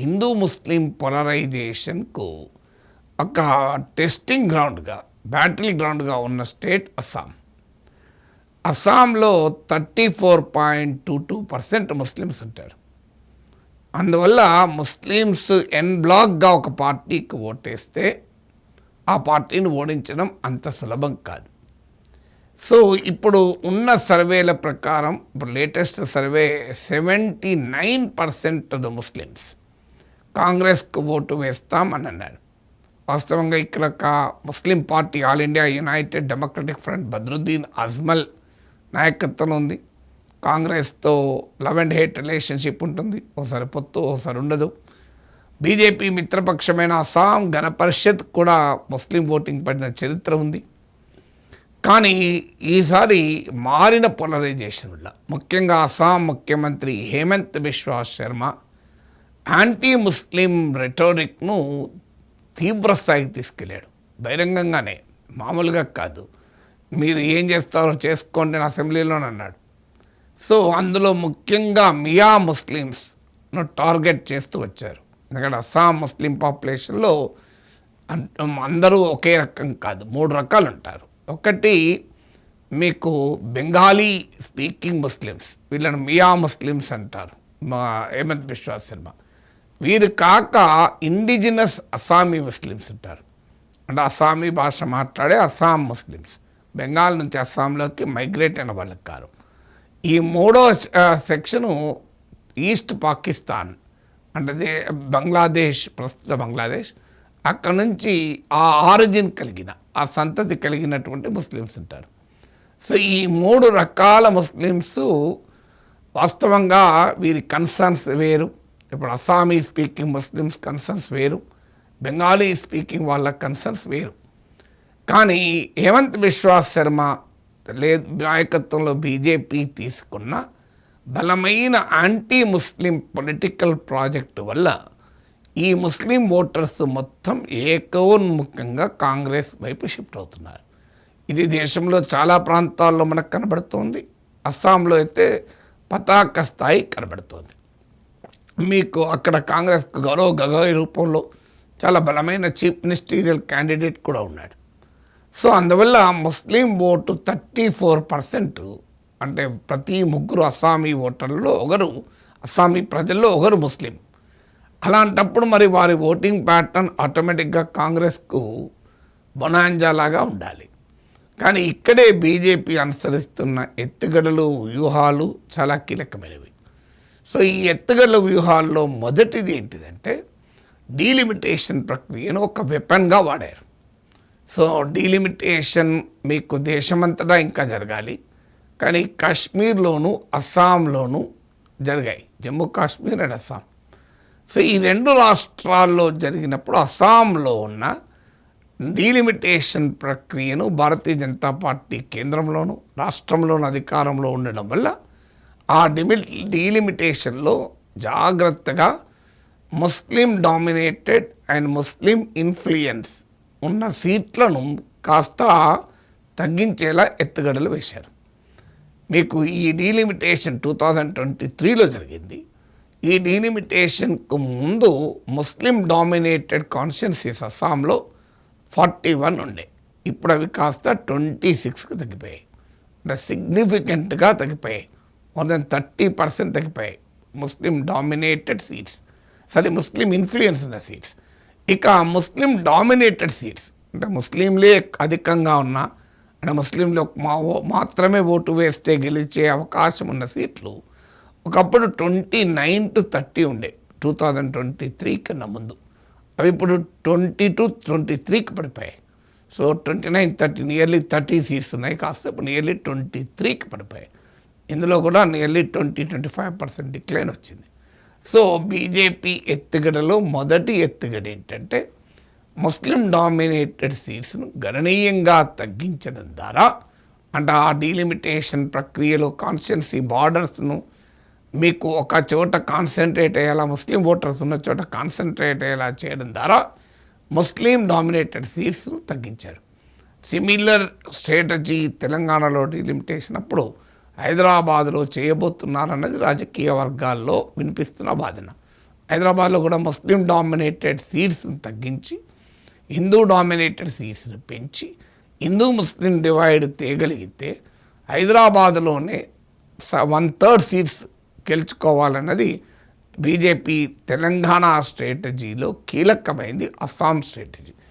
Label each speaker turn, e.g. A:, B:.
A: హిందూ ముస్లిం పోలరైజేషన్కు ఒక testing గ్రౌండ్గా, battle గ్రౌండ్గా ఉన్న state Assam. అస్సాంలో 34.22% ముస్లిమ్స్ ఉంటారు. అందువల్ల ముస్లిమ్స్ ఎన్ బ్లాక్గా ఒక పార్టీకి ఓటేస్తే ఆ పార్టీని ఓడించడం అంత సులభం కాదు. సో ఇప్పుడు ఉన్న సర్వేల ప్రకారం, ఇప్పుడు latest survey 79% of the Muslims కాంగ్రెస్కు ఓటు వేస్తామని అన్నారు. వాస్తవంగా ఇక్కడ ఒక Muslim party all India united democratic front Badruddin Ajmal నాయకత్వం ఉంది. కాంగ్రెస్తో లవ్ అండ్ హేట్ రిలేషన్షిప్ ఉంటుంది, ఓసారి పొత్తు ఓసారి ఉండదు. బీజేపీ మిత్రపక్షమైన అస్సాం గణ పరిషత్ కూడా ముస్లిం ఓటింగ్ పడిన చరిత్ర ఉంది. కానీ ఈసారి మారిన పోలరైజేషన్ వల్ల, ముఖ్యంగా అస్సాం ముఖ్యమంత్రి హేమంత్ బిశ్వా శర్మ యాంటీ ముస్లిం రెటోరిక్ను తీవ్ర స్థాయికి తీసుకెళ్ళాడు. బహిరంగంగానే, మామూలుగా కాదు. మీరు ఏం చేస్తారో చేసుకోండి అని అసెంబ్లీలోనే అన్నాడు. సో అందులో ముఖ్యంగా మియా ముస్లిమ్స్ను టార్గెట్ చేస్తూ వచ్చారు. ఎందుకంటే అస్సాం ముస్లిం పాపులేషన్లో అందరూ ఒకే రకం కాదు, 3 రకాలు ఉంటారు. ఒకటి మీకు బెంగాలీ స్పీకింగ్ ముస్లిమ్స్, వీళ్ళని మియా ముస్లిమ్స్ అంటారు, మా హేమంత్ బిశ్వా శర్మ. వీరు కాక ఇండిజినస్ అస్సామీ ముస్లిమ్స్ ఉంటారు, అంటే అస్సామీ భాష మాట్లాడే అస్సాం ముస్లిమ్స్, బెంగాల్ నుంచి అస్సాంలోకి మైగ్రేట్ అయిన వాళ్ళకి కారు. ఈ 3వ సెక్షను ఈస్ట్ పాకిస్తాన్, అంటే బంగ్లాదేశ్, ప్రస్తుత బంగ్లాదేశ్, అక్కడ నుంచి ఆ ఆరిజిన్ కలిగిన, ఆ సంతతి కలిగినటువంటి ముస్లిమ్స్ ఉంటారు. సో ఈ 3 రకాల ముస్లిమ్స్ వాస్తవంగా వీరి కన్సర్న్స్ వేరు. ఇప్పుడు అస్సామీ స్పీకింగ్ ముస్లిమ్స్ కన్సర్న్స్ వేరు, బెంగాలీ స్పీకింగ్ వాళ్ళ కన్సర్న్స్ వేరు. కానీ హేమంత్ బిశ్వా శర్మ నాయకత్వంలో బీజేపీ తీసుకున్న బలమైన యాంటీ ముస్లిం పొలిటికల్ ప్రాజెక్టు వల్ల ఈ ముస్లిం ఓటర్స్ మొత్తం ఏకోన్ముఖంగా కాంగ్రెస్ వైపు షిఫ్ట్ అవుతున్నారు. ఇది దేశంలో చాలా ప్రాంతాల్లో మనకు కనబడుతోంది. అస్సాంలో అయితే పతాక స్థాయి కనబడుతోంది. మీకు అక్కడ కాంగ్రెస్కు గౌరవ్ గగోయ్ రూపంలో చాలా బలమైన చీఫ్ మినిస్టీరియల్ క్యాండిడేట్ కూడా ఉన్నాడు. సో అందువల్ల ముస్లిం ఓటు 34%, అంటే ప్రతి 3 అస్సామీ ఓటర్లలో ఒకరు, అస్సామీ ప్రజల్లో ఒకరు ముస్లిం. అలాంటప్పుడు మరి వారి ఓటింగ్ ప్యాటర్న్ ఆటోమేటిక్గా కాంగ్రెస్కు బొనాంజాలాగా ఉండాలి. కానీ ఇక్కడే బీజేపీ అనుసరిస్తున్న ఎత్తుగడలు, వ్యూహాలు చాలా కీలకమైనవి. సో ఈ ఎత్తుగడల వ్యూహాల్లో మొదటిది ఏంటిదంటే డీలిమిటేషన్ ప్రక్రియను ఒక వెపన్గా వాడారు. సో డీలిమిటేషన్ మీకు దేశమంతటా ఇంకా జరగాలి, కానీ కాశ్మీర్లోను అస్సాంలోనూ జరిగాయి, జమ్మూ కాశ్మీర్ అండ్ అస్సాం. సో ఈ 2 రాష్ట్రాల్లో జరిగినప్పుడు అస్సాంలో ఉన్న డీలిమిటేషన్ ప్రక్రియను భారతీయ జనతా పార్టీ కేంద్రంలోను రాష్ట్రంలోను అధికారంలో ఉండడం వల్ల ఆ డీలిమిటేషన్లో జాగ్రత్తగా ముస్లిం డామినేటెడ్ అండ్ ముస్లిం ఇన్ఫ్లుయెన్స్ ఉన్న సీట్లను కాస్త తగ్గించేలా ఎత్తుగడలు వేశారు. మీకు ఈ డీలిమిటేషన్ 2023లో జరిగింది. ఈ డీలిమిటేషన్కు ముందు ముస్లిం డామినేటెడ్ కాన్స్టిట్యున్సీస్ అస్సాంలో 41 ఉండే, ఇప్పుడు అవి కాస్త 26కు తగ్గిపోయాయి. అంటే సిగ్నిఫికెంట్గా తగ్గిపోయాయి, మోర్ దెన్ 30% తగ్గిపోయాయి ముస్లిం డామినేటెడ్ సీట్స్, సరే ముస్లిం ఇన్ఫ్లుయెన్స్ ఉన్న సీట్స్. ఇక ముస్లిం డామినేటెడ్ సీట్స్, అంటే ముస్లింలే అధికంగా ఉన్న, అంటే ముస్లింలు మాత్రమే ఓటు వేస్తే గెలిచే అవకాశం ఉన్న సీట్లు ఒకప్పుడు 29-30 ఉండే 2023 కన్నా ముందు. అవి ఇప్పుడు 20-23కి పడిపోయాయి. సో 29-30, నియర్లీ 30 సీట్స్ ఉన్నాయి, కాస్త ఇప్పుడు నియర్లీ 23కి పడిపోయాయి. ఇందులో కూడా నియర్లీ 20-25% డిక్లైన్ వచ్చింది. సో బీజేపీ ఎత్తుగడలో మొదటి ఎత్తుగడ ఏంటంటే ముస్లిం డామినేటెడ్ సీట్స్ను గణనీయంగా తగ్గించడం ద్వారా, అంటే ఆ డీలిమిటేషన్ ప్రక్రియలో కాన్స్టిట్యున్సీ బార్డర్స్ను మీకు ఒక చోట కాన్సన్ట్రేట్ అయ్యేలా, ముస్లిం ఓటర్స్ ఉన్న చోట కాన్సన్ట్రేట్ అయ్యేలా చేయడం ద్వారా ముస్లిం డామినేటెడ్ సీట్స్ను తగ్గించారు. సిమిలర్ స్ట్రాటజీ తెలంగాణలో డీలిమిటేషన్ అప్పుడు హైదరాబాద్లో చేయబోతున్నారన్నది రాజకీయ వర్గాల్లో వినిపిస్తున్న వాదన. హైదరాబాద్లో కూడా ముస్లిం డామినేటెడ్ సీట్స్ని తగ్గించి హిందూ డామినేటెడ్ సీట్స్ని పెంచి హిందూ ముస్లిం డివైడ్ తేగలిగితే హైదరాబాద్లోనే 1/3 సీట్స్ గెలుచుకోవాలన్నది బీజేపీ తెలంగాణ స్ట్రాటజీలో కీలకమైంది, అస్సాం స్ట్రాటజీ.